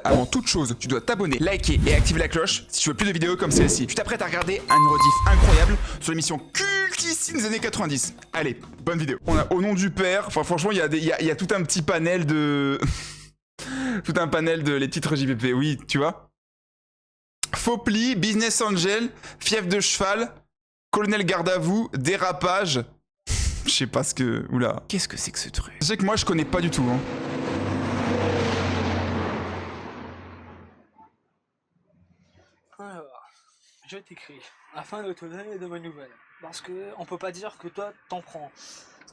Avant toute chose, tu dois t'abonner, liker et activer la cloche si tu veux plus de vidéos comme celle-ci. Tu t'apprêtes à regarder un rediff incroyable sur l'émission cultissime des années 90. Allez, bonne vidéo. On a Au nom du père, enfin franchement il y a tout un petit panel de... tout un panel de les titres JPP, oui, tu vois. Faux pli, Business Angel, Fièvre de cheval, Colonel garde à vous, Dérapage. Je sais pas ce que... Oula. Qu'est-ce que c'est que ce truc? Je sais que moi je connais pas du tout, hein. Alors, je t'écris, afin de te donner de bonnes nouvelles. Parce que on peut pas dire que toi t'en prends.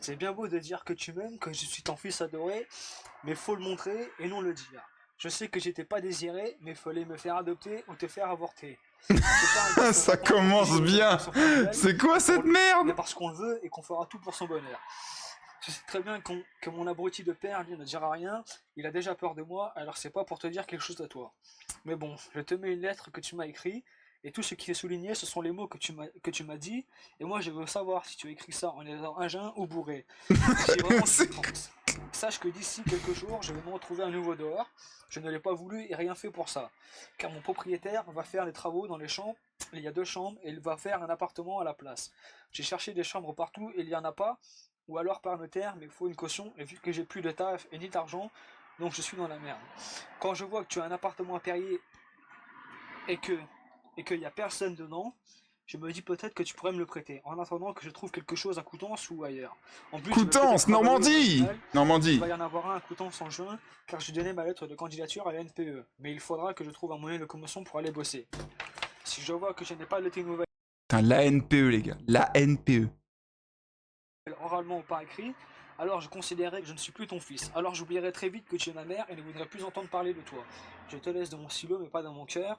C'est bien beau de dire que tu m'aimes, que je suis ton fils adoré, mais faut le montrer et non le dire. Je sais que j'étais pas désiré, mais fallait me faire adopter ou te faire avorter. Ça commence bien. C'est quoi cette merde? Mais parce qu'on le veut et qu'on fera tout pour son bonheur. Je sais très bien que mon abruti de père, lui, ne dira rien, il a déjà peur de moi, alors c'est pas pour te dire quelque chose à toi. Mais bon, je te mets une lettre que tu m'as écrite, et tout ce qui est souligné, ce sont les mots que tu m'as dit, et moi je veux savoir si tu as écrit ça en étant un jeun ou bourré. Si vraiment tu penses. Sache que d'ici quelques jours, je vais me retrouver à nouveau dehors, je ne l'ai pas voulu et rien fait pour ça, car mon propriétaire va faire des travaux dans les chambres, il y a 2 chambres, et il va faire un appartement à la place. J'ai cherché des chambres partout et il n'y en a pas, ou alors par notaire, mais il faut une caution, et vu que j'ai plus de taf et ni d'argent, donc je suis dans la merde. Quand je vois que tu as un appartement à Perrier et qu'il n'y a personne dedans, je me dis peut-être que tu pourrais me le prêter, en attendant que je trouve quelque chose à Coutances ou ailleurs. En plus, Coutances, Normandie! Normandie. Il va y en avoir un à Coutances en juin, car j'ai donné ma lettre de candidature à la NPE, mais il faudra que je trouve un moyen de locomotion pour aller bosser. Si je vois que je n'ai pas de tes nouvelles... Putain, l'ANPE les gars, l'ANPE. oralement ou par écrit, alors je considérerais que je ne suis plus ton fils. Alors j'oublierai très vite que tu es ma mère et ne voudrais plus entendre parler de toi. Je te laisse dans mon silo mais pas dans mon cœur.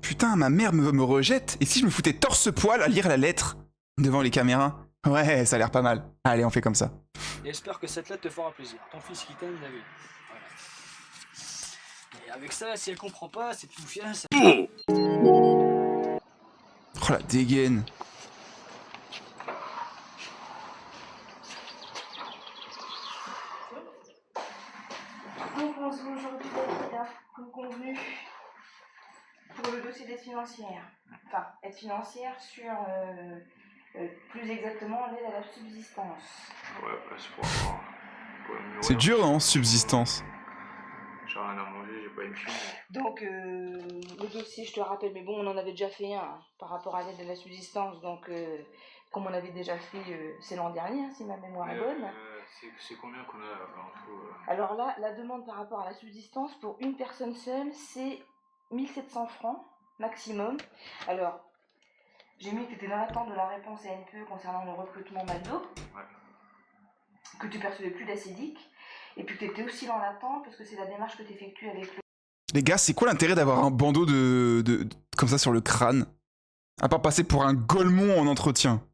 Putain, ma mère me rejette. Et si je me foutais torse-poil à lire la lettre devant les caméras? Ouais, ça a l'air pas mal. Allez, on fait comme ça. Et j'espère que cette lettre te fera plaisir. Ton fils qui t'aime, David. Voilà. Et avec ça, si elle comprend pas, c'est tout fier. Ça... Oh la dégaine. Donc on se voit aujourd'hui là, comme convenu, pour le dossier d'aide financière. Enfin, aide financière sur, plus exactement, l'aide à la subsistance. Ouais, bah c'est pour avoir... C'est dur, hein, subsistance. J'ai rien à manger, j'ai pas une fille. Donc, le dossier, je te rappelle, mais bon, on en avait déjà fait un hein, par rapport à l'aide à la subsistance. Donc, comme on avait déjà fait, c'est l'an dernier, hein, si ma mémoire est bonne. C'est combien qu'on a en tout Alors là, la demande par rapport à la subsistance pour une personne seule, c'est 1700 francs maximum. Alors, j'ai mis que tu étais dans l'attente de la réponse à NPE concernant le recrutement McDo, que tu percevais plus d'acédique, et puis que tu étais aussi dans l'attente parce que c'est la démarche que tu effectues avec le... Les gars, c'est quoi l'intérêt d'avoir un bandeau comme ça sur le crâne? À part passer pour un golemon en entretien.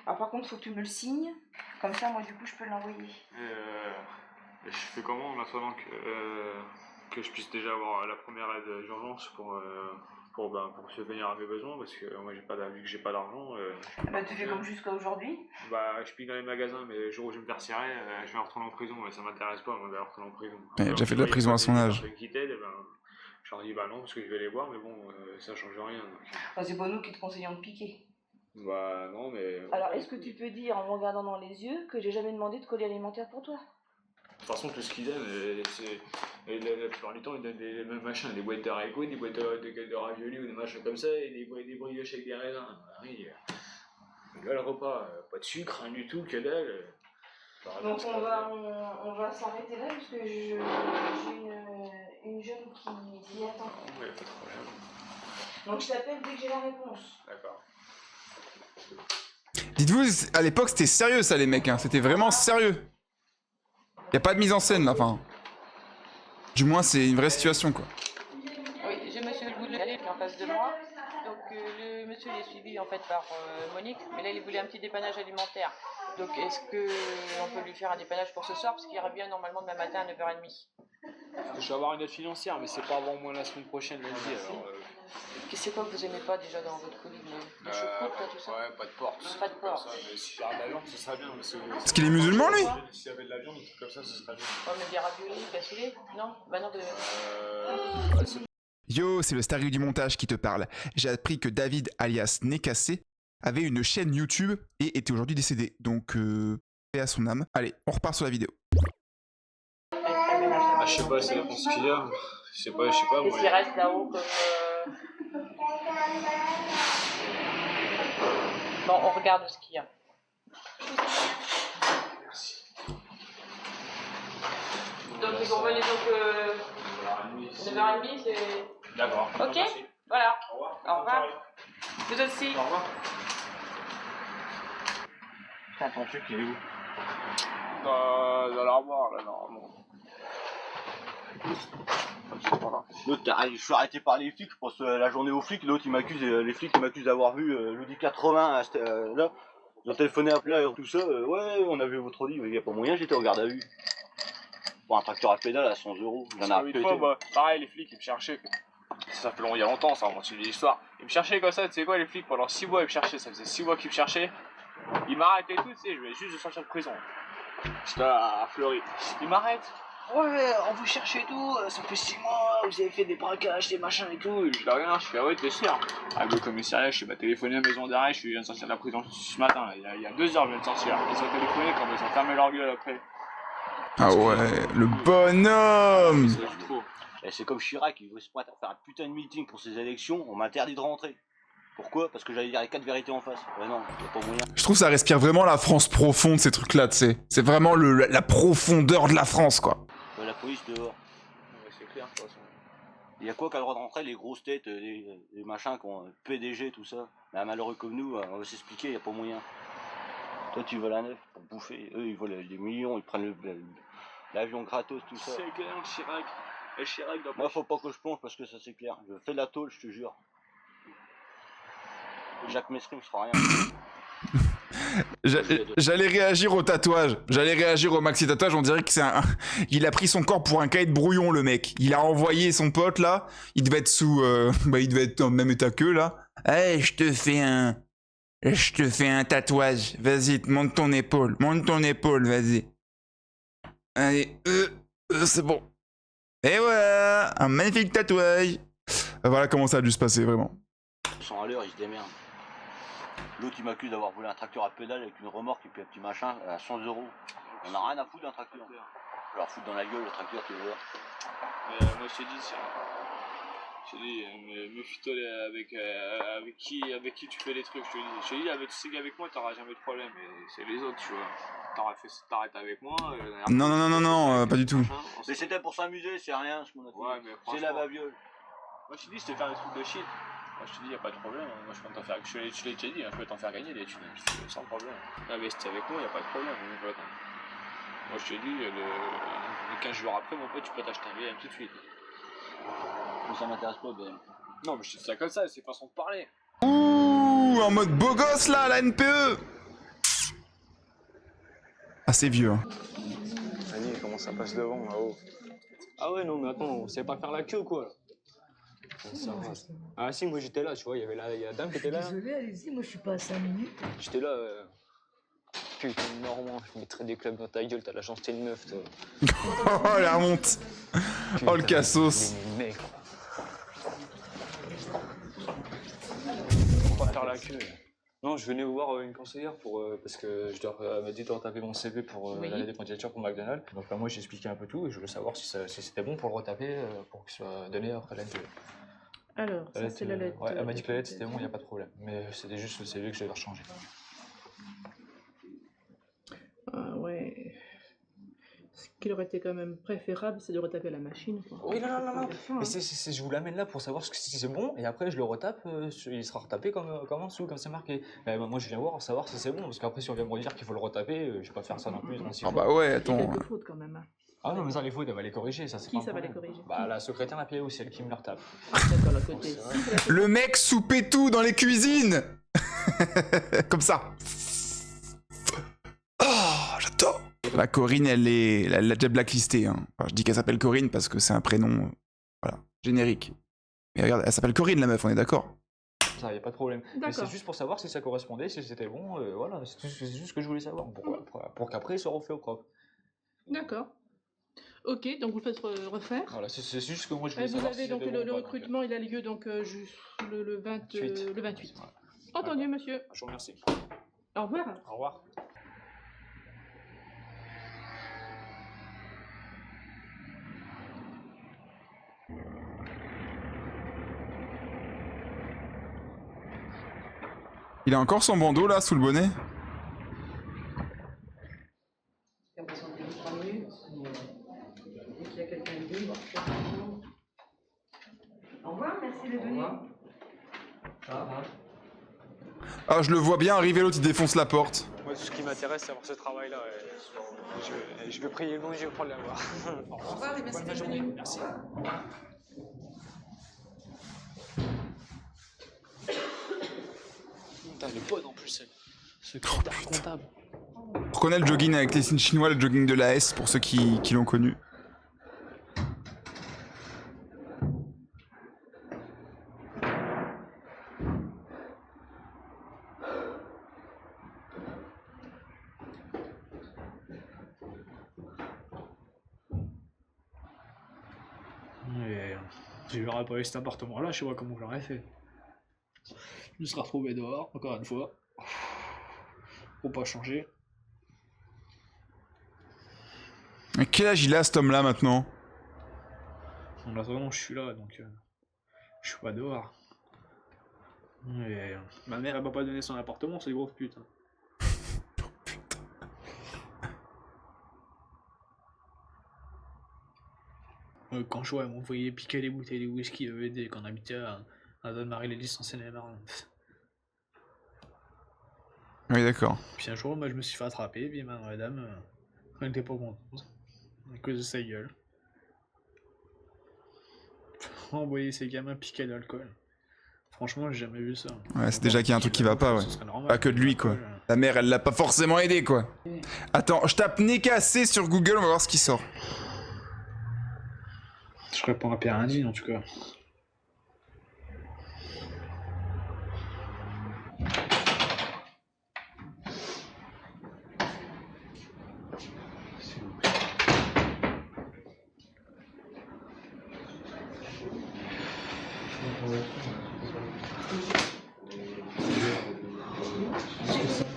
Alors par contre, il faut que tu me le signes, comme ça, moi du coup, je peux l'envoyer. Et je fais comment en attendant que je puisse déjà avoir la première aide d'urgence pour subvenir à mes besoins, parce que moi, vu que j'ai pas d'argent... Bah, tu fais comme jusqu'à aujourd'hui. Bah, je pique dans les magasins, mais le jour où je vais me faire cirer, je vais retourner en prison, mais ça m'intéresse pas, moi, d'aller retourner en prison. Il a déjà fait de la prison à son âge. Qui t'aide, je leur dis bah non, parce que je vais les voir, mais bon, ça change rien. Enfin, c'est pas nous qui te conseillons de piquer. Bah non, mais... Alors, est-ce que tu peux dire, en me regardant dans les yeux, que j'ai jamais demandé de colis alimentaire pour toi? De toute façon, tout ce qu'ils donnent, la plupart du temps, ils donnent des mêmes machins, des boîtes d'haricots, des boîtes de raviolis ou des machins comme ça, et des brioches avec des raisins. Bah oui, là, le repas, pas de sucre, rien du tout, que dalle. Donc on va s'arrêter là, parce que j'ai une jeune qui attend. Ouais, pas de problème. Donc je t'appelle dès que j'ai la réponse. D'accord. Dites-vous, à l'époque, c'était sérieux ça, les mecs, hein. C'était vraiment sérieux. Y a pas de mise en scène, là, enfin. Du moins, c'est une vraie situation, quoi. Oui, j'ai monsieur le Boulet qui est en face de moi. Donc le monsieur il est suivi en fait par Monique, mais là il voulait un petit dépannage alimentaire. Donc est-ce qu'on peut lui faire un dépannage pour ce soir, parce qu'il revient normalement demain matin à 9h30. Je vais avoir une aide financière, mais c'est pas avant au moins la semaine prochaine, lundi, alors... Qu'est-ce que vous aimez pas déjà dans votre colis? La choucroute, là, tout ça? Ouais, pas de porte. Pas de porte. Mais si j'avais de la viande, ce serait bien. Parce qu'il est musulman, lui? S'il y avait de la viande, des trucs comme ça, ce serait bien. Ouais, mais des raviolis, cassoulet? Non? Bah non, de... Yo, c'est le Starry du montage qui te parle. J'ai appris que David, alias Nekassé, avait une chaîne YouTube et était aujourd'hui décédé. Donc, paix à son âme. Allez, on repart sur la vidéo. Ah, je sais pas, c'est ce qu'il y a. Je sais pas, moi. Qu'est-ce qui reste là-haut comme. Bon, on regarde ce qu'il y a. Donc, ils vont venir donc 9h30, c'est. D'accord. Ok, Merci. voilà. Au revoir. Au revoir. Vous aussi. Au revoir. Putain, ton truc, il est où? Dans l'armoire, là, normalement. L'autre, je suis arrêté par les flics, je pense la journée aux flics. L'autre, les flics, ils m'accusent d'avoir vu l'Audi 80 là. Ils ont téléphoné à plat et tout ça. Ouais, on a vu votre Audi, il n'y a pas moyen, j'étais au garde à vue. Pour un tracteur à pédale à 100 €. J'en ai Une fois, bah, pareil, les flics, ils me cherchaient. Ça fait il y a longtemps, ça, on suit l'histoire. Ils me cherchaient comme ça, tu sais quoi, les flics, pendant 6 mois, ils me cherchaient. Ça faisait 6 mois qu'ils me cherchaient. Ils m'arrêtent et tout, tu sais, je venais juste de sortir de prison. J'étais à Fleury. Ils m'arrêtent. Ouais, on vous cherche et tout, ça fait 6 mois, vous avez fait des braquages, des machins et tout. Et je leur regarde, je fais, ah ouais, t'es sûr? Arrivé au commissariat, je suis téléphoné à la maison d'arrêt, je viens de sortir de la prison ce matin, il y a 2 heures, je viens de sortir. Ils ont téléphoné quand ils ont fermé leur gueule après. Ah ouais, le bonhomme. C'est du trop. Et c'est comme Chirac, il veut se prêter à faire un putain de meeting pour ses élections, on m'interdit de rentrer. Pourquoi? Parce que j'allais dire les 4 vérités en face. Ouais, non, y a pas moyen. Je trouve que ça respire vraiment la France profonde, ces trucs-là, tu sais. C'est vraiment la profondeur de la France, quoi. La police dehors. Ouais, c'est clair, de toute façon. Il y a quoi qui a le droit de rentrer? Les grosses têtes, les machins qui ont PDG, tout ça. Mais un malheureux comme nous, on va s'expliquer, il y a pas moyen. Toi, tu voles un œuf pour bouffer. Eux, ils volent des millions, ils prennent l'avion gratos, tout ça. C'est clair, Chirac. Et Chirac doit Moi, faut pas que je plonge parce que ça, c'est clair. Je fais de la tôle, je te jure. Jacques Messrine, je ferai rien. J'allais réagir au tatouage. J'allais réagir au maxi tatouage. On dirait que c'est il a pris son corps pour un cahier de brouillon, le mec. Il a envoyé son pote, là. Il devait être il devait être dans le même état qu'eux, là. Hey, je te fais un tatouage. Vas-y, monte ton épaule. Monte ton épaule, vas-y. Allez, c'est bon. Et voilà, un magnifique tatouage. Voilà comment ça a dû se passer, vraiment. Ils sont à l'heure, ils se démerdent. L'autre, il m'accuse d'avoir volé un tracteur à pédale avec une remorque et puis un petit machin à 100 €. On a rien à foutre d'un tracteur. Je vais leur foutre dans la gueule le tracteur, tu vois. Mais moi, je te dis, méfie-toi avec qui tu fais les trucs. Je te dis, avec tous ces gars avec moi, t'auras jamais de problème. Mais c'est les autres, tu vois. T'arrêtes avec moi. Non, pas du tout. Mais c'était pour s'amuser, c'est rien ce qu'on a fait. Ouais, mais c'est la babiole. Moi, je te dis, je te faire des trucs de shit. Moi, je te dis, y a pas de problème. Moi, je peux t'en faire. Je l'ai déjà dit, je peux t'en faire gagner des thunes. Sans problème. Ah, mais si t'es avec moi, y a pas de problème. Moi, je te dis, les 15 jours après, mon pote, tu peux t'acheter un BM tout de suite. Mais ça m'intéresse pas, BM. Non, mais je te dis ça comme ça, c'est façon de parler. Ouh, en mode beau gosse, là, la NPE. Ah, c'est vieux, hein. Annie, comment ça passe devant là-haut? Ah ouais, non, mais attends, on savait pas faire la queue ou quoi là? Ah si, moi j'étais là, tu vois, il y avait la dame qui était là. Désolé, allez-y, moi je suis pas à 5 minutes. J'étais là. Putain, Normand, je mettrais des clubs dans ta gueule, t'as la chance, t'es une meuf, toi. Oh, la honte. Oh, le cassos. Mec. On va faire la queue. Non, je venais voir une conseillère parce que elle m'a dit de retaper mon CV pour l'année des candidatures pour McDonald's. Donc moi j'ai expliqué un peu tout et je voulais savoir si c'était bon pour le retaper pour qu'il soit donné après la NPE. Alors, ça c'est la lettre. Ouais, elle m'a dit que la lettre c'était bon, il n'y a pas de problème. Mais c'était juste le CV que je devais rechanger. Ah ouais. Ce qu'il aurait été quand même préférable, c'est de retaper la machine. Quoi. Oui, non. Hein. Mais je vous l'amène là pour savoir si c'est bon et après je le retape, il sera retapé comme en dessous, comme c'est marqué. Mais moi je viens voir savoir si c'est bon parce qu'après si on vient me dire qu'il faut le retaper, je vais pas faire ça non plus. Ah bah ouais, Il y a attends. quelques fautes quand même. Hein. Ah non, mais ça les fautes, elle va les corriger, ça c'est Qui pas un ça va les problème. corriger? Bah la secrétaire à pied aussi, elle qui me le retape. Ah, d'accord, à côté. Le mec soupait tout dans les cuisines. Comme ça. Oh, j'adore. Bah, Corinne, elle l'a déjà blacklistée. Hein. Enfin, je dis qu'elle s'appelle Corinne parce que c'est un prénom, voilà, générique. Mais regarde, elle s'appelle Corinne, la meuf, on est d'accord? Ça, y a pas de problème. Mais c'est D'accord. juste pour savoir si ça correspondait, si c'était bon, voilà, c'est juste ce que je voulais savoir. Pour qu'après il soit refait au propre. D'accord. Ok, donc vous le faites refaire. Voilà, c'est juste que moi je voulais Vous savoir avez si donc c'était bon le ou pas, recrutement, il a lieu donc le 28. Ouais. Entendu, monsieur. Je vous remercie. Au revoir. Au revoir. Il a encore son bandeau là sous le bonnet? Au revoir, merci de venir. Ah, je le vois bien arriver, l'autre il défonce la porte. Moi, ce qui m'intéresse, c'est avoir ce travail-là. Je vais prier le bon Dieu pour l'avoir. Au revoir et merci de journée. Merci. Putain, elle est bonne en plus, ce secrétaire comptable. On reconnaît le jogging avec les signes chinois, le jogging de la S pour ceux qui l'ont connu. Et si j'aurais pas eu cet appartement-là, je sais pas comment j'aurais fait. Je me serais retrouvé dehors, encore une fois. Faut pas changer. Mais quel âge il a cet homme-là maintenant? En attendant, je suis là, donc je suis pas dehors. Et ma mère, elle m'a pas donné son appartement, c'est gros putain. Quand je vois, elle m'envoyait piquer les bouteilles de whisky de VD quand on habitait à Donne-Marie-les-Lys en Seine-et-Marne. Oui, d'accord. Puis un jour, moi, je me suis fait attraper, puis madame, elle était pas contente. À cause de sa gueule. Envoyer ses gamins piquer de l'alcool. Franchement, j'ai jamais vu ça. Ouais, c'est déjà qu'il y a un truc qui va pas, ouais. Pas que de lui, quoi. La mère, elle l'a pas forcément aidé, quoi. Attends, je tape nez cassé sur Google, on va voir ce qui sort. Je réponds à Pierre Indigne, en tout cas.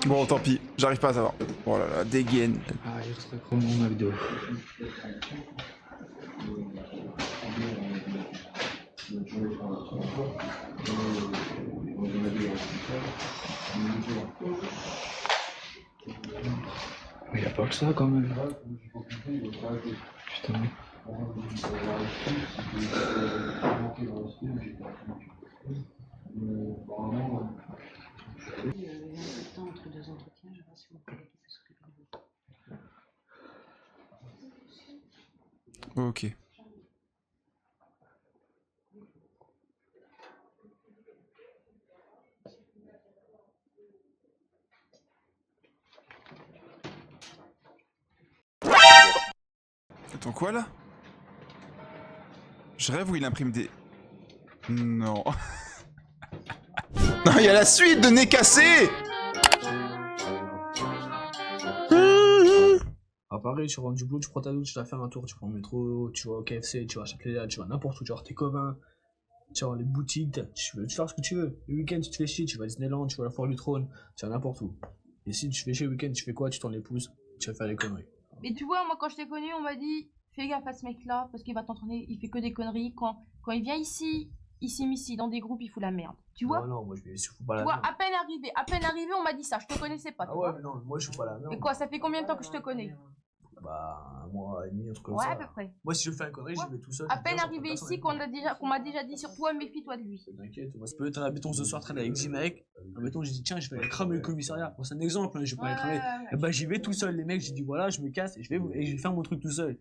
Bon, tant pis, j'arrive pas à savoir. Oh là là, dégaine. Ah, il resterait comment ma vidéo. Mais y'a pas que ça quand même. Putain. Entre deux entretiens, je vois si vous pouvez Ok. Attends, quoi là? Je rêve où il imprime des... Non. Non, il y a la suite de nez cassé! À Paris, tu rentres du boulot, tu prends ta douche, tu vas faire un tour, tu prends le métro, tu vas au KFC, tu vas à Châtelet, tu vas n'importe où, tu vas voir tes copains, tu vas voir les boutiques, tu veux faire ce que tu veux. Le week-end, tu te fais chier, tu vas à Disneyland, tu vas à la Foire du Trône, tu vas n'importe où. Et si tu fais chier le week-end, tu fais quoi? Tu tournes les pouces, tu vas faire des conneries. Mais tu vois, moi quand je t'ai connu, on m'a dit fais gaffe à ce mec-là parce qu'il va t'entraîner, il fait que des conneries. Quand il vient ici, ici, dans des groupes, il fout la merde. Tu vois? Non, moi je fous pas la Tu vois, merde. à peine arrivé, on m'a dit ça. Je te connaissais pas. Tu Ah ouais, vois. mais non, moi je fous pas la merde. Et quoi, ça fait combien de temps que je te connais? Bah, un mois et demi, un truc comme Ouais, ça. à peu près. Moi, si je fais un connerie, j'y vais tout seul. À peine arrivé ici, qu'on m'a déjà dit sur toi, méfie-toi de lui. T'inquiète, moi, ça peut être un béton ce soir, traîner avec 10 mecs. Admettons, j'ai dit, tiens, je vais aller cramer le commissariat. Bon, c'est un exemple, hein, je vais pas aller cramer. Et bah, j'y vais tout seul, les mecs, j'ai dit, voilà, je me casse et je vais faire mon truc tout seul.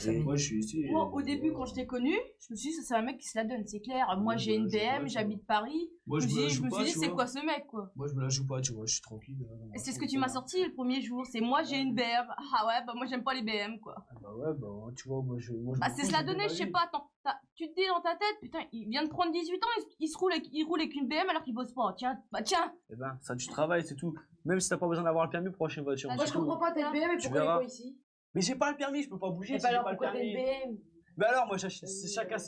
Et moi, je suis ici. Moi, au début, quand je t'ai connu, je me suis dit, ça, c'est un mec qui se la donne, c'est clair. Moi, j'ai une BM, j'habite Paris. Moi, Je me la suis joue pas, dit, tu c'est vois. quoi ce mec, quoi? Moi, je me la joue pas, tu vois, je suis tranquille. Et c'est ce que tu m'as sorti le premier jour, c'est moi, j'ai une BM. Ah ouais, bah moi, j'aime pas les BM, quoi. Bah ouais, bah tu vois, moi, je. Bah, c'est se la donner, je sais pas, attends. Tu te dis dans ta tête, putain, il vient de prendre 18 ans, il roule avec une BM alors qu'il bosse pas. Tiens, bah tiens. Eh ben, ça, tu travailles, c'est tout. Même si t'as pas besoin d'avoir le permis pour acheter une voiture. Moi, je comprends pas, t'as une BM et Tu pourquoi elle est verras. pas ici? Mais j'ai pas le permis, je peux pas bouger Et si pas j'ai alors pas le pourquoi t'as une permis. BM? Mais alors, moi, chacun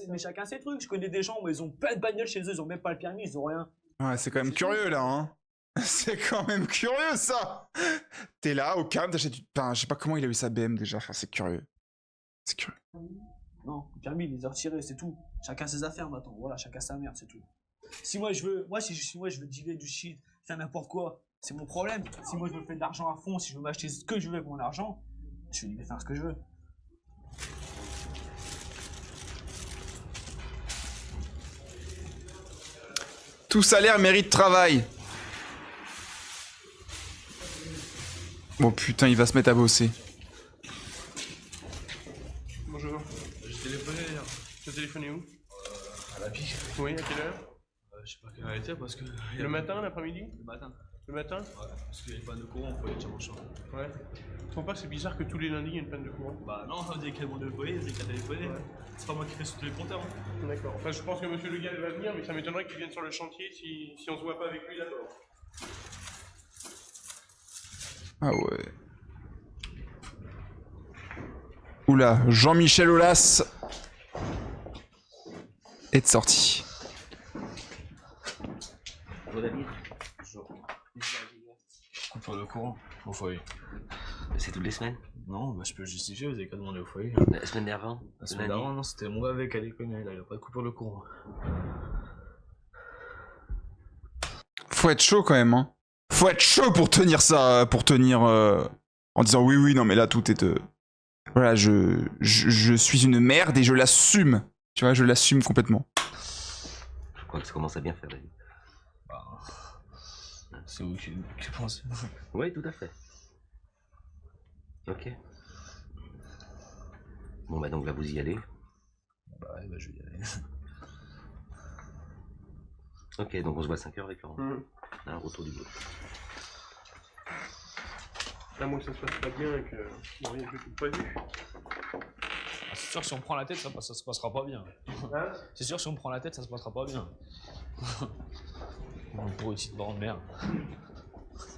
ses trucs. Je connais des gens, mais ils ont plein de bagnoles chez eux, ils ont même pas le permis, ils ont rien. Ouais, c'est quand même curieux là, hein. C'est quand même curieux ça. T'es là, au calme, t'achètes. Enfin, je sais pas comment il a eu sa BM déjà. Enfin, c'est curieux. C'est curieux. Non, le permis, il les a retirés, c'est tout. Chacun ses affaires maintenant, voilà, chacun sa merde, c'est tout. Si moi je veux, si moi je veux dealer du shit, faire n'importe quoi, c'est mon problème. Si moi je veux faire de l'argent à fond, si je veux m'acheter ce que je veux avec mon argent, je vais faire ce que je veux. Tout salaire mérite travail. Bon putain, il va se mettre à bosser. Bonjour. J'ai téléphoné d'ailleurs. Tu as téléphoné où? À la pique. Oui, à quelle heure? Je sais pas quelle heure elle était parce que. Le matin, l'après-midi? Le matin. Le matin? Ouais, parce qu'il y a une panne de courant au foyer de Chamanchon. Ouais. Tu trouves pas que c'est bizarre que tous les lundis il y a une panne de courant? Bah non, ça veut dire qu'il y a le monde de foyer, c'est qu'il a téléphoné. Ouais. C'est pas moi qui fais sur tous les compteurs. Hein. D'accord. Enfin, je pense que monsieur Le Gall va venir, mais ça m'étonnerait qu'il vienne sur le chantier si on se voit pas avec lui d'abord. Ah ouais. Oula, Jean-Michel Aulas est de sortie. Bonjour David. Coupure de courant au foyer. C'est toutes les semaines? Non, bah je peux justifier, vous avez qu'à demander au foyer. La semaine d'avant? La semaine d'avant, non, c'était mon avec à déconner, là, il n'y a pas de coupure de courant. Faut être chaud quand même, hein. Faut être chaud pour tenir ça, pour tenir en disant oui, oui, non, mais là tout est. Voilà, je suis une merde et je l'assume. Tu vois, je l'assume complètement. Je crois que ça commence à bien faire, David. C'est vous qui pensez. Oui, tout à fait. Ok. Bon, bah donc là, vous y allez. Bah ouais, bah je vais y aller. Ok, donc on se voit à 5h avec Laurent. Un retour du boulot. À moins que ça se passe pas bien et que rien de tout prévu. C'est sûr, si on prend la tête, ça se passera pas bien. Hein? C'est sûr, si on prend la tête, ça se passera pas bien. On pourrait ici de bord de merde.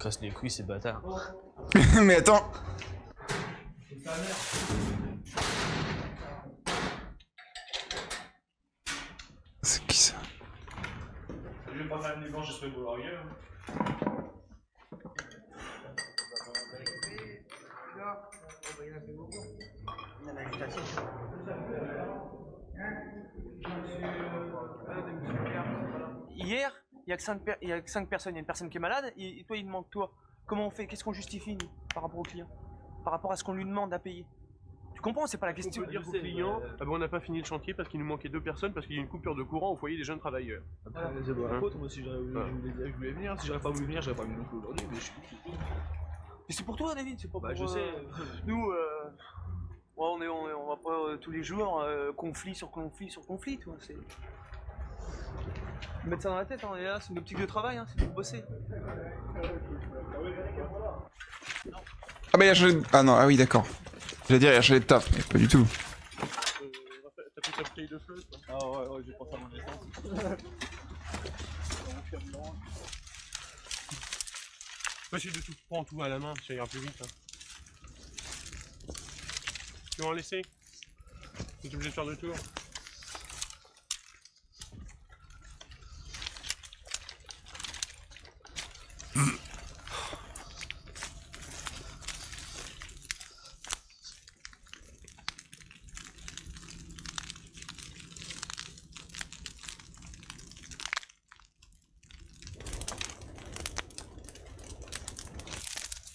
Casse les couilles, ces bâtards. Mais attends. C'est qui ça? Je vais pas faire les blanches, je serai beau ailleurs. Hier, il y a que 5 personnes, il y a une personne qui est malade, et toi il te manque toi. Comment on fait? Qu'est-ce qu'on justifie nous, par rapport au client? Par rapport à ce qu'on lui demande à payer? Tu comprends, c'est pas la question. On peut dire au client, ah ben on n'a pas fini le chantier parce qu'il nous manquait 2 personnes parce qu'il y a une coupure de courant au foyer des jeunes travailleurs. Après, c'est pas la faute, moi si je voulais venir, si j'aurais pas voulu venir, j'aurais pas venu non plus aujourd'hui, mais je suis... Mais c'est pour toi David, c'est pas pour... Bah je sais. Nous, ouais, on va pas tous les jours, conflit sur conflit sur conflit, toi, c'est... Mettre ça dans la tête, hein, on est là, c'est une optique de travail, hein, c'est pour bosser. Ah bah il a changé de... Ah non, ah oui d'accord. J'allais dire il a changé de taf, mais pas du tout. T'as pris ta bouteille de feu toi? Ah ouais, j'ai pensé à mon essence. Faut essayer de tout prendre tout à la main, ça ira plus vite. Hein. Tu vas en laisser? Tu es obligé de faire 2 tours.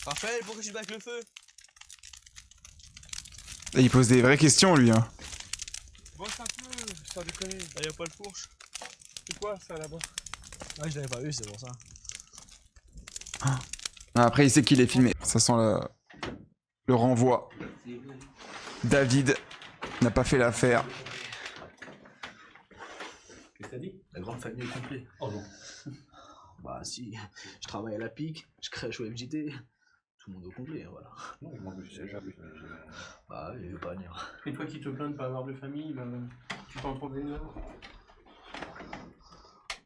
Raphaël, pourquoi tu baques le feu? Et il pose des vraies questions lui, hein. Bosse un peu, sans déconner, là y'a pas le fourche. C'est quoi ça là-bas? Ouais, je l'avais pas vu, c'est pour ça. Ah, après il sait qu'il est filmé, ça sent le renvoi. David n'a pas fait l'affaire. Qu'est-ce que t'as dit? La grande famille est complète. Oh non. Bah si, je travaille à la pique, je crèche au FJT. Tout le monde au complet, hein, voilà. Non, il manque déjà. Bah, il veut pas venir. Et toi qui te plains de pas avoir de famille, bah, tu t'en trouves une autre?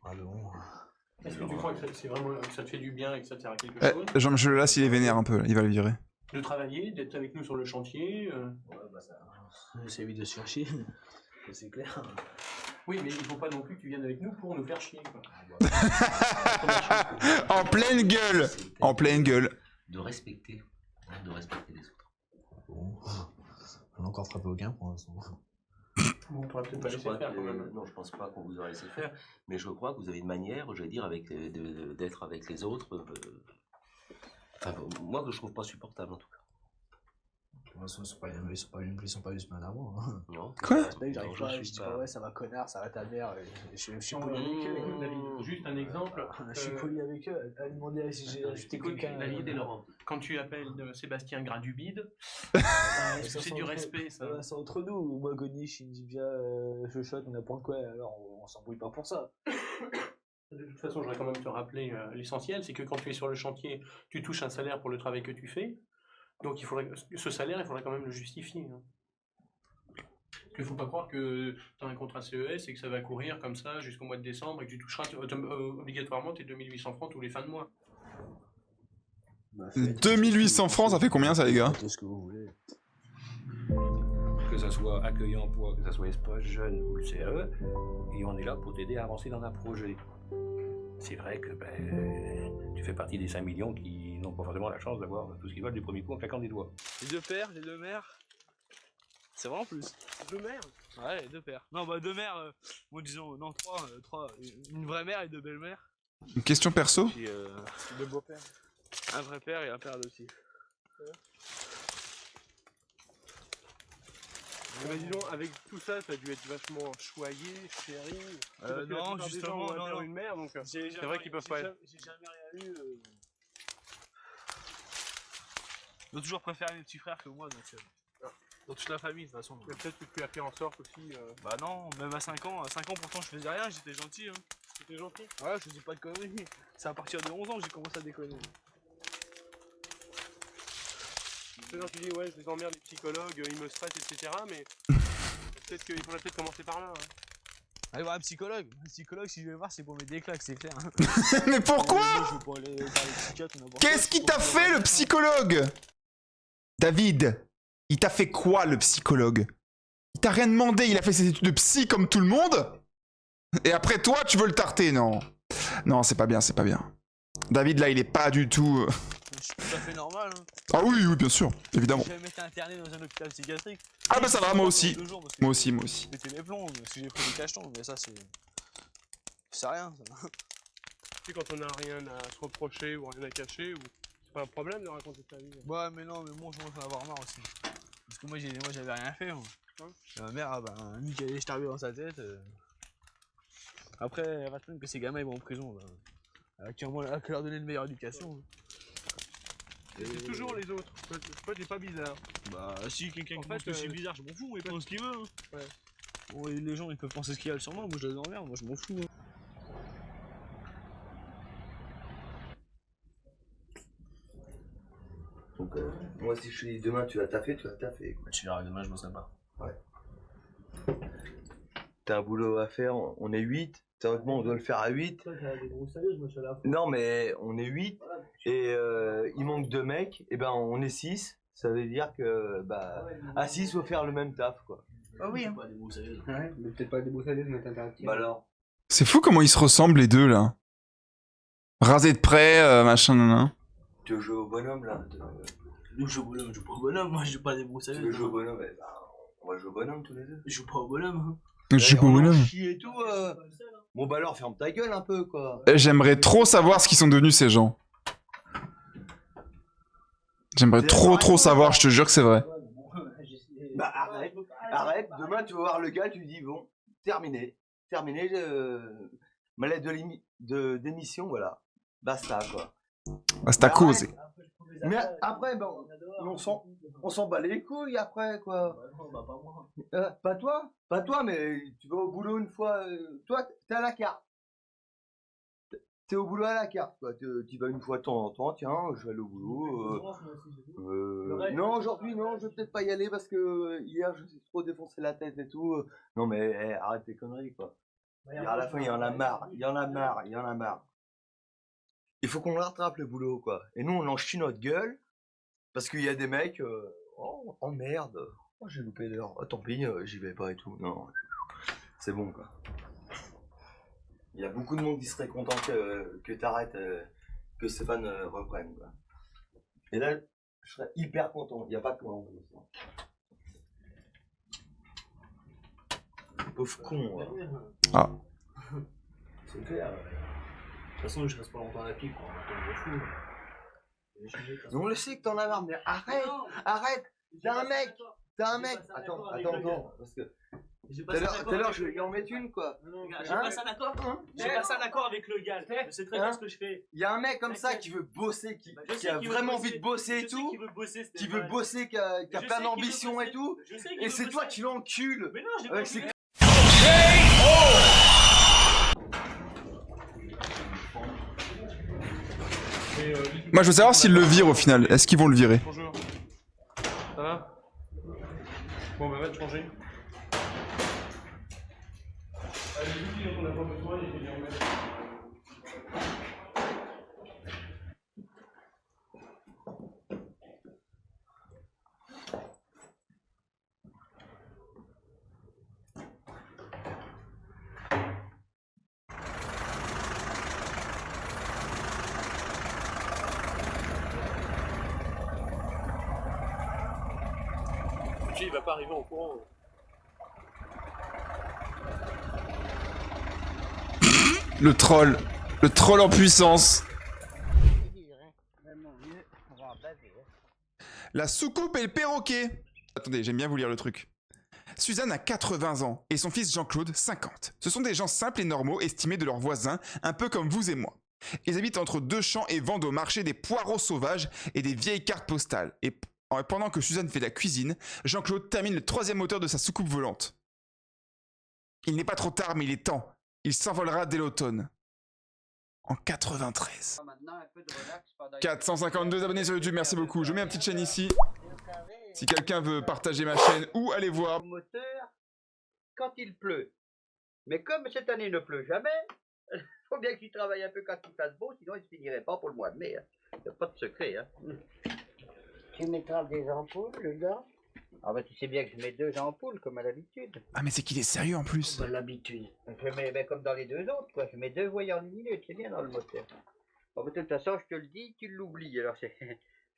Ah bon. Est-ce que tu crois que c'est vraiment que ça te fait du bien et que ça te sert à quelque Eh, chose? Jean-Michel Aulas il est vénère un peu, là. Il va le virer. de travailler, d'être avec nous sur le chantier. Ouais, bah ça. C'est vite de se faire chier. C'est clair. Oui, mais il faut pas non plus que tu viennes avec nous pour nous faire chier. Quoi. En pleine gueule. En pleine gueule. De respecter les autres. Bon, on n'a encore frappé aucun pour l'instant. Bon, on pourrait peut-être pas Je laisser crois faire que- quand même. non, je pense pas qu'on vous aurait laissé faire, mais je crois que vous avez une manière, j'allais dire, d'être avec les autres. Enfin, moi, que je trouve pas supportable en tout cas. De toute façon, ils sont pas juste mal à moi. Hein. Non. Quoi J'arrive Non, pas, je je suis dis pas- pas ouais, ça va connard, ça va ta mère. Je suis Non, poli avec eux. David, juste un exemple. Je suis poli avec eux. À demander si j'ai ajouté Écoute, quelqu'un. David et Laurent, quand tu appelles Sébastien Gradubide, est-ce que c'est du respect ça? C'est entre nous. Moi, Goniche, il me dit bien, je shot n'importe quoi, alors on s'embrouille pas pour ça. De toute façon, je voudrais quand même te rappeler l'essentiel, c'est que quand tu es sur le chantier, tu touches un salaire pour le travail que tu fais. Donc ce salaire, il faudrait quand même le justifier. Hein. Il ne faut pas croire que tu as un contrat CES et que ça va courir comme ça jusqu'au mois de décembre et que tu toucheras obligatoirement tes 2800 francs tous les fins de mois. 2800 francs, ça fait combien ça les gars? Faites ce que vous voulez. Que ça soit Accueil Emploi, que ça soit Espace Jeune ou le CAE, et on est là pour t'aider à avancer dans un projet. C'est vrai que tu fais partie des 5 millions qui n'ont pas forcément la chance d'avoir tout ce qu'ils veulent du premier coup en claquant des doigts. J'ai deux pères, j'ai deux mères. C'est vrai en plus. Deux mères? Ouais, deux pères. Non, bah deux mères, moi disons, non, trois. Une vraie mère et deux belles-mères. Une question perso? Puis Deux beaux-pères. un vrai père et un père aussi. Mais dis donc, avec tout ça, t'as dû être vachement choyé, chéri. Parce que la Non, plupart des justement, gens ont un non, père ou non. une mère, donc J'ai c'est vrai qu'ils peuvent pas être. J'ai jamais rien eu. Ils ont toujours préféré mes petits frères que moi, donc dans toute la famille de toute façon. Mais peut-être que tu as fait en sorte aussi. Bah non, même à 5 ans, pourtant je faisais rien, j'étais gentil. Hein. C'était gentil. Ouais, je faisais pas de conneries. C'est à partir de 11 ans que j'ai commencé à déconner. C'est quand tu dis, ouais, je les emmerde, les psychologues, ils me stressent, etc. Mais peut-être qu'il faudrait peut-être commencer par là. Hein. Allez voir un psychologue. Un psychologue, si je vais voir, c'est pour mettre des claques, c'est clair. Mais pourquoi? Moi, je veux pas aller voir les psychiatres ou n'importe Qu'est-ce quoi, qu'il t'a fait le psychologue? David, il t'a fait quoi le psychologue? Il t'a rien demandé, il a fait ses études de psy comme tout le monde? Et après toi, tu veux le tarter, non? Non, c'est pas bien, c'est pas bien. David, là, il est pas du tout... Je suis tout à fait normal. Hein. Ah oui, oui, bien sûr, évidemment. J'ai jamais été interné dans un hôpital psychiatrique. Ah bah ça va, moi aussi. 2 jours parce que Moi aussi, moi aussi. J'ai pété mes plombs, parce que j'ai pris des cachetons, mais ça c'est... C'est rien, ça. Tu sais, quand on a rien à se reprocher ou rien à cacher, ou... c'est pas un problème de raconter sa vie. Ouais, mais non, mais moi je commence à en avoir marre aussi. Parce que moi j'avais rien fait, moi. Et ma mère, lui qui allait jeter dans sa tête. Après, elle va te plaindre que ces gamins ils vont en prison. Actuellement, elle a leur donner une meilleure éducation. C'est toujours les autres. Toi, t'es pas bizarre. Bah, si quelqu'un En qui fait, pense que je suis bizarre, je m'en fous, il pense ce qu'il veut. Hein. Ouais. Bon, et les gens ils peuvent penser ce qu'ils veulent sur moi, moi je les emmerde, moi je m'en fous. Hein. Donc, moi, si je te dis demain tu vas taffer, tu vas taffer. Bah, tu verras, demain je bosserai pas. Ouais. T'as un boulot à faire, on est 8. Théoriquement, on doit le faire à 8. Toi, t'as des gros sérieux, moi je suis là. Non, mais on est 8 et il manque 2 mecs, et ben on est 6. Ça veut dire que à 6, faut faire le même taf, quoi. Ah oui, hein. Pas des gros sérieux. Ouais, mais peut-être pas des beaux sérieux, mais t'interactif. Bah alors. C'est fou comment ils se ressemblent les deux, là. Rasés de près, machin, nan. Tu veux jouer au bonhomme, là Nous je joue au bonhomme, je joue pas au bonhomme, moi je joue pas des gros Tu sérieux. veux jouer au bonhomme, on va jouer au bonhomme tous les deux. Je joue pas au bonhomme. Hein. Je joue pas au bonhomme. Chie et tout. Bon bah alors, ferme ta gueule un peu, quoi. J'aimerais trop savoir ce qu'ils sont devenus, ces gens. J'aimerais trop savoir, je te jure que c'est vrai. Bah arrête, demain tu vas voir le gars, tu lui dis bon, terminé, ma lettre de démission, voilà, basta quoi. Basta cause. Mais après, bon, on s'en bat les couilles après quoi. Pas toi, mais tu vas au boulot une fois, toi t'es à la carte. T'es au boulot à la carte, quoi. Tu vas une fois de temps en temps, tiens, je vais aller au boulot. Non, aujourd'hui, non, je vais peut-être pas y aller parce que hier, je me suis trop défoncé la tête et tout. Non, mais arrête tes conneries, quoi. Et à la fin, il y en a marre. Il faut qu'on le rattrape, le boulot, quoi. Et nous, on en chie notre gueule. Parce qu'il y a des mecs, oh merde, oh, j'ai loupé l'heure, oh, tant pis, j'y vais pas et tout. Non, c'est bon quoi. Il y a beaucoup de monde qui serait content que t'arrêtes, que Stéphane reprenne. Quoi. Et là, je serais hyper content, il n'y a pas de quoi en plus. Pauvre con. Ah. C'est clair. De toute façon, je reste pas longtemps à la pique, quoi. On fou. On le sait que t'en as marre, mais arrête, arrête. T'as un mec. Attends, parce que tout à l'heure, je vais lui en mettre une, quoi. Non, j'ai pas ça d'accord. J'ai pas ça d'accord avec le gars. Je sais très bien ce que je fais. Il y a un mec comme ça qui veut bosser, qui a vraiment envie de bosser et tout, qui veut bosser, qui a plein d'ambition et tout, et c'est toi qui l'encules. Mais non, j'ai pas. Moi, je veux savoir s'ils le virent au final. Est-ce qu'ils vont le virer? Bonjour. Ça va? Bon, bah, va te changer. Allez, les outils dont on n'a pas besoin, il faut les remettre. Il va pas arriver en courant. Le troll en puissance. La soucoupe et le perroquet. Attendez, j'aime bien vous lire le truc. Suzanne a 80 ans et son fils Jean-Claude 50. Ce sont des gens simples et normaux estimés de leurs voisins, un peu comme vous et moi. Ils habitent entre deux champs et vendent au marché des poireaux sauvages et des vieilles cartes postales. Et pendant que Suzanne fait la cuisine, Jean-Claude termine le 3e moteur de sa soucoupe volante. Il n'est pas trop tard, mais il est temps. Il s'envolera dès l'automne. En 93. 452 abonnés sur YouTube, merci beaucoup. Je mets une petite chaîne ici. Si quelqu'un veut partager ma chaîne ou aller voir. Moteur quand il pleut. Mais comme cette année ne pleut jamais, il faut bien qu'il travaille un peu quand il fasse beau, sinon il ne se finirait pas pour le mois de mai. Il n'y a pas de secret. Hein. Tu mettras des ampoules dedans? Ah bah tu sais bien que je mets 2 ampoules comme à l'habitude. Ah mais c'est qu'il est sérieux en plus. Comme à l'habitude. Je mets ben, comme dans les 2 autres quoi, je mets 2 voyants lumineux, c'est bien dans le moteur. Bon, de toute façon je te le dis, tu l'oublies, alors c'est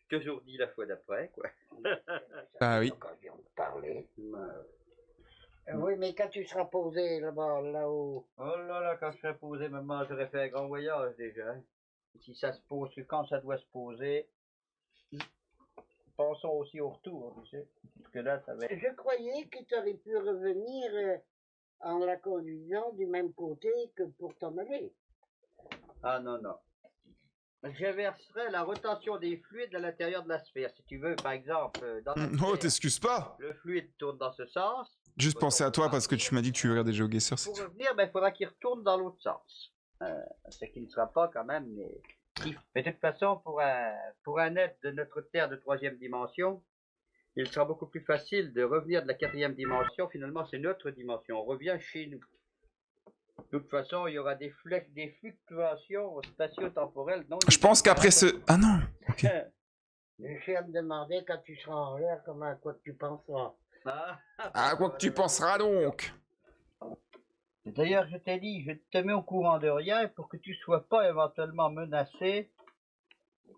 toujours dit la fois d'après quoi. Ah oui. Parler. Oui mais quand tu seras posé là-bas, là-haut. Oh là là, quand je serai posé, maman, j'aurais fait un grand voyage déjà. Si ça se pose, quand ça doit se poser, pensons aussi au retour, tu sais. Parce que là, ça va être... Je croyais que tu aurais pu revenir en la conduisant du même côté que pour t'en aller. Ah non, non. Je verserai la rotation des fluides à l'intérieur de la sphère. Si tu veux, par exemple, dans la Oh, t'excuses pas. le fluide tourne dans ce sens. Juste penser à toi parce que tu m'as dit que tu regardais GeoGuessr. Pour revenir, ben, il faudra qu'il retourne dans l'autre sens. Ce qui ne sera pas quand même... Mais de toute façon, pour un être de notre Terre de 3e dimension, il sera beaucoup plus facile de revenir de la 4e dimension. Finalement, c'est notre dimension. On revient chez nous. De toute façon, il y aura des fluctuations spatio-temporelles. Je pense qu'après ce... Ah non. Okay. Je viens de demander quand tu seras en l'air, à quoi tu penseras. À quoi que tu penseras donc? D'ailleurs, je t'ai dit, je te mets au courant de rien pour que tu sois pas éventuellement menacé,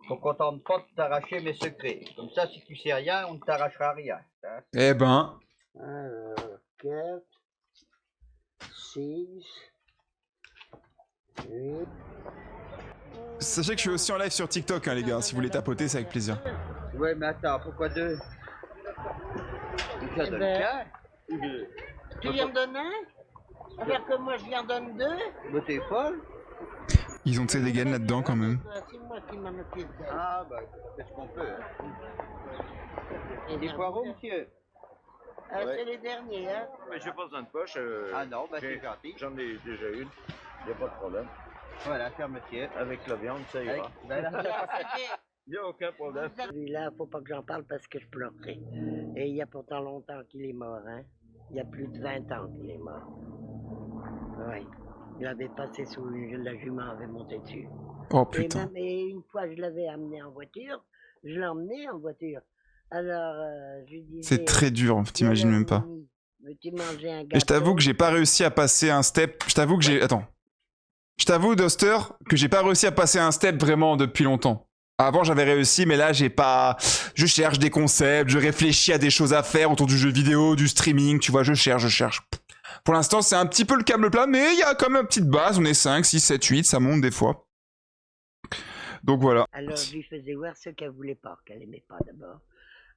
pour qu'on tente pas de t'arracher mes secrets. Comme ça, si tu sais rien, on ne t'arrachera rien. Hein. Eh ben... Alors, 4, 6, 8... Sachez que je suis aussi en live sur TikTok, hein, les gars. Si vous voulez tapoter, c'est avec plaisir. Ouais, mais attends, pourquoi 2? Tu viens me donner un? Alors que moi je lui en donne 2? Mais t'es folle? Ils ont des gaines là-dedans quand même. C'est moi qui m'en occupe. Ah bah, c'est ce qu'on peut. Hein. Et des poireaux, monsieur? C'est les derniers, hein? Mais j'ai pas besoin de poche. Ah non, bah c'est gentil. J'en ai déjà une, y a pas de problème. Voilà, cher monsieur. Avec la viande, ça ira. Il n'y a aucun problème. Celui-là, faut pas que j'en parle parce que je pleurerai. Et il y a pourtant longtemps qu'il est mort, hein? Il y a plus de 20 ans qu'il est mort. Oui. Il avait passé sous la jument, avait monté dessus. Oh putain. Et une fois, je l'avais amené en voiture. Je l'ai emmené en voiture. Alors, je lui disais... C'est très dur, t'imagines même pas. Veux-tu manger un gâteau? Et je t'avoue que j'ai pas réussi à passer un step. Je t'avoue que j'ai... Attends. Je t'avoue, Duster, que j'ai pas réussi à passer un step vraiment depuis longtemps. Avant, j'avais réussi, mais là, j'ai pas... Je cherche des concepts, je réfléchis à des choses à faire autour du jeu vidéo, du streaming, tu vois, je cherche. Pour l'instant, c'est un petit peu le câble plat, mais il y a quand même une petite base. On est 5, 6, 7, 8, ça monte des fois. Donc voilà. Alors, je lui faisais voir ce qu'elle voulait pas, qu'elle aimait pas d'abord.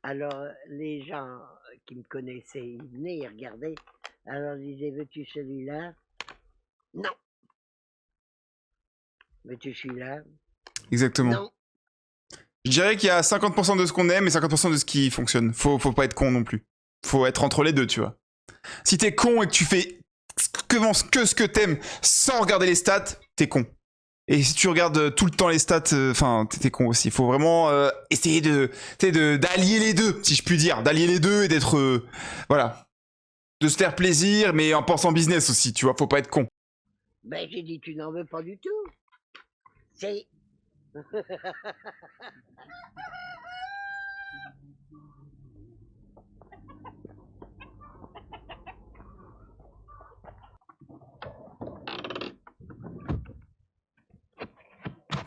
Alors, les gens qui me connaissaient, ils venaient, ils regardaient. Alors, je disais, veux-tu celui-là? Non. Veux-tu celui-là? Exactement. Non. Je dirais qu'il y a 50% de ce qu'on aime et 50% de ce qui fonctionne. Faut pas être con non plus. Faut être entre les deux, tu vois. Si t'es con et que tu fais que ce que t'aimes sans regarder les stats, t'es con. Et si tu regardes tout le temps les stats, enfin, t'es con aussi. Faut vraiment essayer d'allier les deux, si je puis dire. D'allier les deux et d'être... voilà. De se faire plaisir, mais en pensant business aussi, tu vois. Faut pas être con. Ben, j'ai dit, tu n'en veux pas du tout. C'est...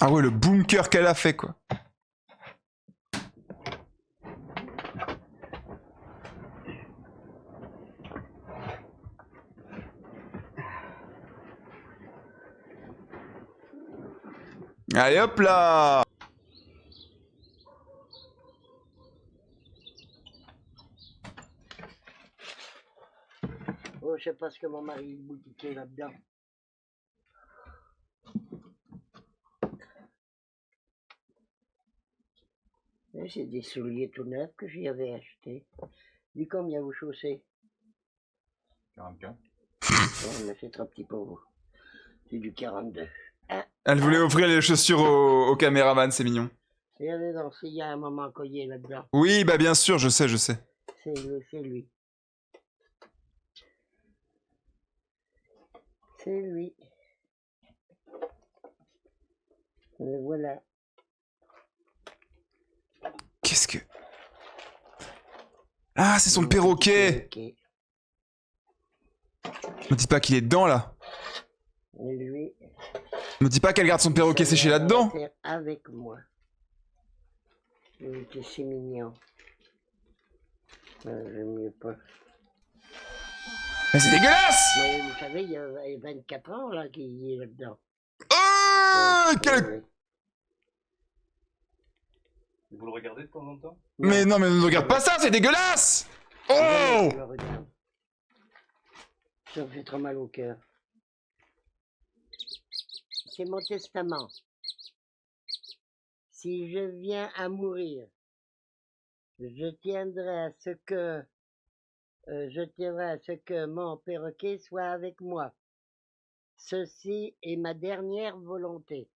Ah ouais, le bunker qu'elle a fait, quoi. Allez hop là! Oh, je sais pas ce que mon mari boutiquait là-dedans. C'est des souliers tout neufs que j'y avais achetés. Dis combien vous chaussez? 44. Ouais, mais c'est trop petit pour vous. C'est du 42. Ah. Elle voulait offrir les chaussures au caméraman, c'est mignon. Regardez donc, s'il y a un moment collier là-dedans. Oui, bah bien sûr, je sais. C'est lui. C'est lui. Et voilà. Qu'est-ce que... Ah, c'est son perroquet! Me dis pas qu'il est dedans, là. Et lui... Me dis pas qu'elle garde son perroquet séché là-dedans. Avec moi. Il était si mignon. J'aime mieux pas. Mais c'est dégueulasse! Mais vous savez, il y a 24 ans, là, qu'il est là-dedans. Oh, quel... Vous le regardez de temps en temps? Mais non, mais ne regarde pas ça, c'est dégueulasse! Oh! Ça me fait trop mal au cœur. C'est mon testament. Si je viens à mourir, je tiendrai à ce que mon perroquet soit avec moi. Ceci est ma dernière volonté.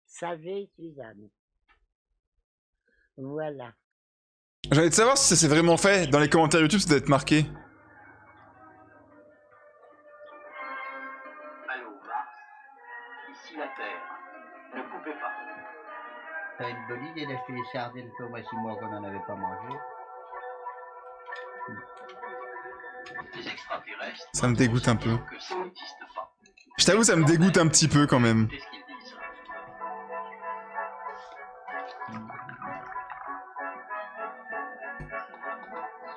Savez, Suzanne. Voilà. J'ai envie de savoir si ça s'est vraiment fait. Dans les commentaires YouTube, ça doit être marqué. Allô, Mars. Ici la Terre. Ne coupez pas. T'as une bonne idée d'acheter des sardines pour moi 6 mois qu'on n'en avait pas mangé. Les extraterrestres. Ça me dégoûte un peu. Que ça n'existe pas. Je t'avoue, ça me dégoûte un petit peu quand même. Qu'est-ce qu'ils disent?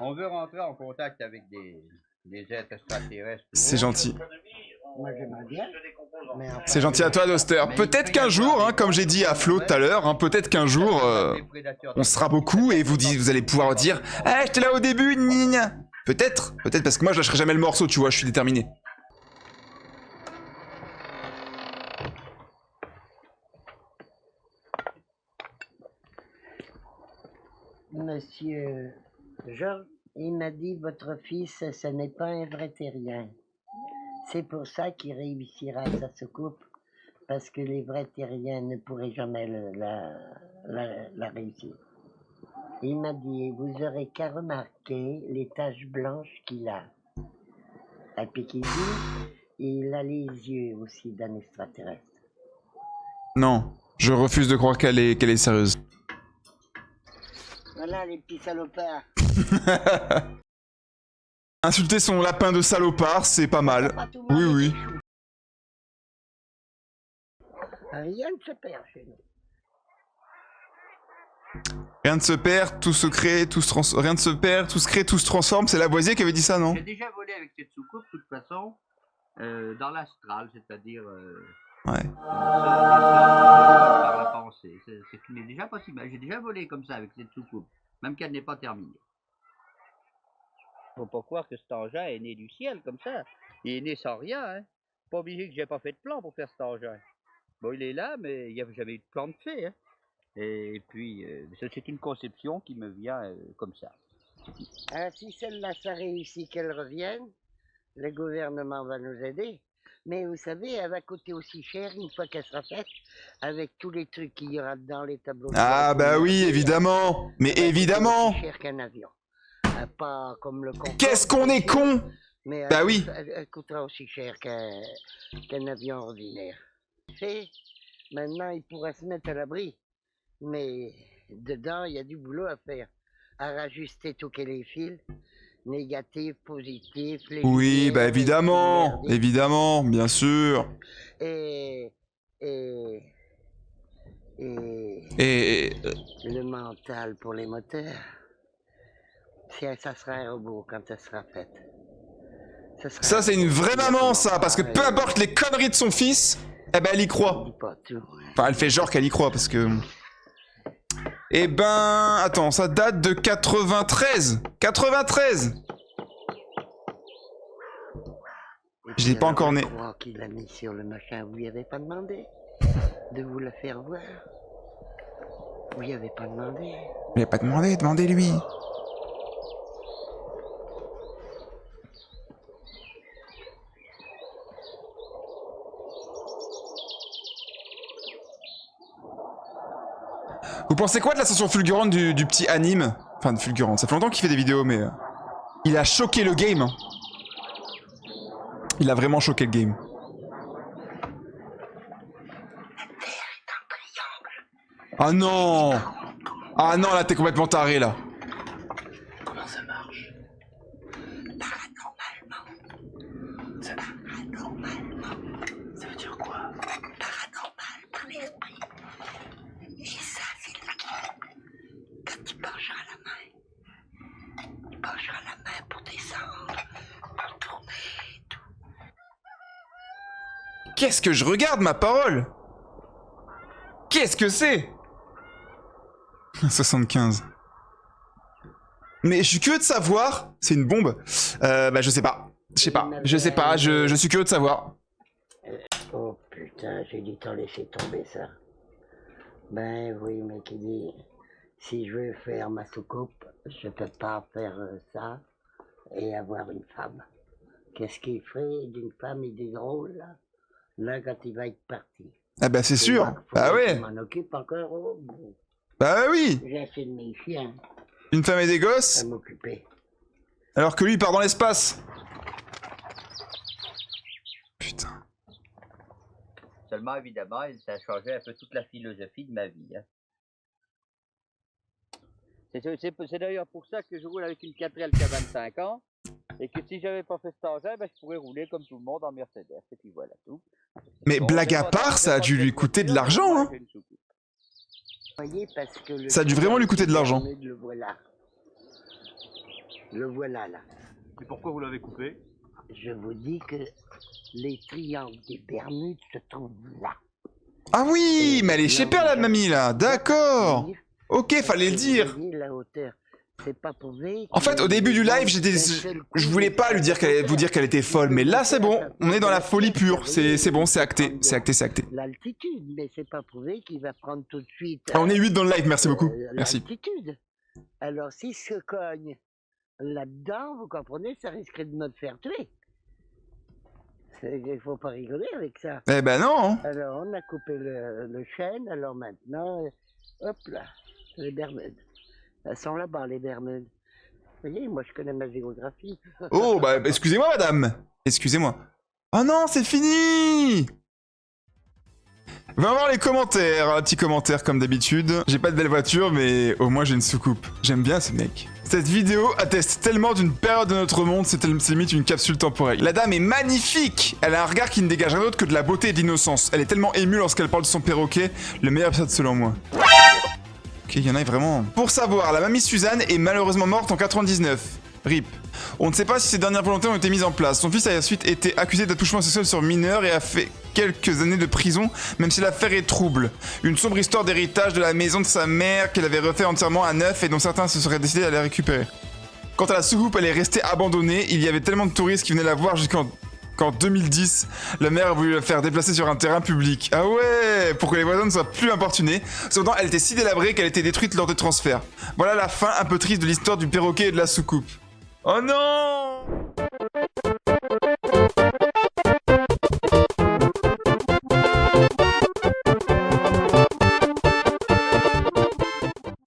On veut rentrer en contact avec des êtres extraterrestres. C'est gentil. Moi, j'aimerais bien. C'est gentil à toi, Duster. Peut-être qu'un jour, hein, comme j'ai dit à Flo tout à l'heure, hein, peut-être qu'un jour, on sera beaucoup et vous allez pouvoir dire « Ah, j'étais là au début, gna gna. » Peut-être, parce que moi, je lâcherai jamais le morceau, tu vois, je suis déterminé. Monsieur Georges, il m'a dit votre fils, ce n'est pas un vrai terrien. C'est pour ça qu'il réussira sa soucoupe, parce que les vrais terriens ne pourraient jamais la réussir. Il m'a dit, vous aurez qu'à remarquer les taches blanches qu'il a. Et puis qu'il dit, il a les yeux aussi d'un extraterrestre. Non, je refuse de croire qu'elle est sérieuse. Voilà les petits salopards. Insulter son lapin de salopard, c'est pas mal. Oui, oui. Rien ne se perd chez nous. Rien ne se perd, tout se crée, tout se transforme. Rien ne se perd, tout se crée, tout se transforme. C'est Lavoisier qui avait dit ça, non? J'ai déjà volé avec cette soucoupe, de toute façon, dans l'astral, c'est-à-dire... Ouais. Par la pensée. C'est déjà possible. J'ai déjà volé comme ça avec cette soucoupe, même qu'elle n'est pas terminée. Faut pas croire que cet engin est né du ciel comme ça. Il est né sans rien, hein. Pas obligé que j'ai pas fait de plan pour faire cet engin. Bon, il est là, mais il n'y avait jamais eu de plan de fait, hein. Et puis, c'est une conception qui me vient comme ça. Ah, si celle-là, ça réussit qu'elle revienne, le gouvernement va nous aider. Mais vous savez, elle va coûter aussi cher une fois qu'elle sera faite, avec tous les trucs qu'il y aura dedans, les tableaux. Ah bah oui, évidemment. Mais évidemment. Plus cher qu'un avion. Pas comme le Qu'est-ce qu'on est con. Mais bah oui. Elle coûtera aussi cher qu'un avion ordinaire. Et maintenant, il pourra se mettre à l'abri. Mais dedans, il y a du boulot à faire. À rajuster tous les fils. Négatif, positif, les oui, lumières, bah évidemment, évidemment, bien sûr. Et le mental pour les moteurs. Ça sera un robot quand ça sera faite. Ça, c'est une vraie maman, ça, parce que peu importe les conneries de son fils, eh ben elle y croit. Enfin, elle fait genre qu'elle y croit, parce que... Eh ben... Attends, ça date de 93. 93. Je l'ai pas encore né. Je crois qu'il a mis sur le machin, vous lui avez pas demandé de vous le faire voir. Vous lui avez pas demandé. Je lui ai pas demandé, demandez-lui. Vous pensez quoi de l'ascension fulgurante du petit anime? Enfin, de fulgurante, ça fait longtemps qu'il fait des vidéos, mais... il a choqué le game. Il a vraiment choqué le game. Ah non! Ah non, là, t'es complètement taré, là. Comment ça marche? Paranormalement. Ça veut dire quoi? Paranormal par l'esprit. Et ça, c'est le guide. Quand tu pencheras la main, tu pencheras la main pour descendre, pour tourner et tout. Qu'est-ce que je regarde, ma parole? Qu'est-ce que c'est? 75. Mais je suis curieux de savoir... C'est une bombe. Bah je sais pas. Je sais pas. Je sais pas. Je suis curieux de savoir. Oh putain, j'ai dû t'en laisser tomber ça. Ben oui, mais qui dit... Si je veux faire ma soucoupe, je peux pas faire ça et avoir une femme. Qu'est-ce qu'il ferait d'une femme et des drôles là? Là, quand il va être parti. Ah bah c'est sûr. Bah ouais. Je m'en occupe encore. Oh, bon. Bah oui. J'ai assez de mes chiens. Une femme et des gosses. À m'occuper. Alors que lui il part dans l'espace. Putain. Seulement, évidemment, ça a changé un peu toute la philosophie de ma vie. Hein. C'est d'ailleurs pour ça que je roule avec une 4L qui a 25 ans. Et que si j'avais pas fait cet engin, ben, je pourrais rouler comme tout le monde en Mercedes. Et puis voilà tout. Mais blague à part, ça a dû lui coûter de l'argent, hein. Parce que Ça a dû vraiment lui coûter de l'argent. Le voilà. Le voilà là. Et pourquoi vous l'avez coupé? Je vous dis que les triangles des Bermudes se trouvent là. Ah oui, mais elle est chez Père la mamie là, d'accord. Ok, fallait le dire. La hauteur, c'est pas prouvé. En fait, au début du live, je voulais pas lui dire vous dire qu'elle était folle, mais là c'est bon, on est dans la folie pure, c'est bon, c'est acté, c'est acté, c'est acté. L'altitude, mais c'est pas prouvé qu'il va prendre tout de suite. Ah, on est 8 dans le live, merci beaucoup, merci. L'altitude. Alors s'il se cogne là-dedans, vous comprenez, ça risquerait de me faire tuer. Il faut pas rigoler avec ça. Eh ben non. Alors on a coupé le chêne, alors maintenant, hop là, les Bermudes. Elles sont là-bas, les Bermudes. Vous voyez, moi je connais ma géographie. Oh, bah excusez-moi madame. Excusez-moi. Oh non, c'est fini. Va voir les commentaires, un petit commentaire comme d'habitude. J'ai pas de belle voiture, mais au moins j'ai une soucoupe. J'aime bien ce mec. Cette vidéo atteste tellement d'une période de notre monde, c'est limite une capsule temporelle. La dame est magnifique. Elle a un regard qui ne dégage rien d'autre que de la beauté et de l'innocence. Elle est tellement émue lorsqu'elle parle de son perroquet, le meilleur épisode selon moi. Ok, il y en a vraiment. Pour savoir, la mamie Suzanne est malheureusement morte en 99. RIP. On ne sait pas si ses dernières volontés ont été mises en place. Son fils a ensuite été accusé d'attouchement sexuel sur mineur et a fait quelques années de prison, même si l'affaire est trouble. Une sombre histoire d'héritage de la maison de sa mère qu'elle avait refait entièrement à neuf et dont certains se seraient décidés à la récupérer. Quant à la soucoupe, elle est restée abandonnée. Il y avait tellement de touristes qui venaient la voir qu'en 2010, la mère a voulu la faire déplacer sur un terrain public. Ah ouais, pour que les voisins ne soient plus importunés. Cependant, elle était si délabrée qu'elle a été détruite lors des transferts. Voilà la fin un peu triste de l'histoire du perroquet et de la soucoupe. Oh non!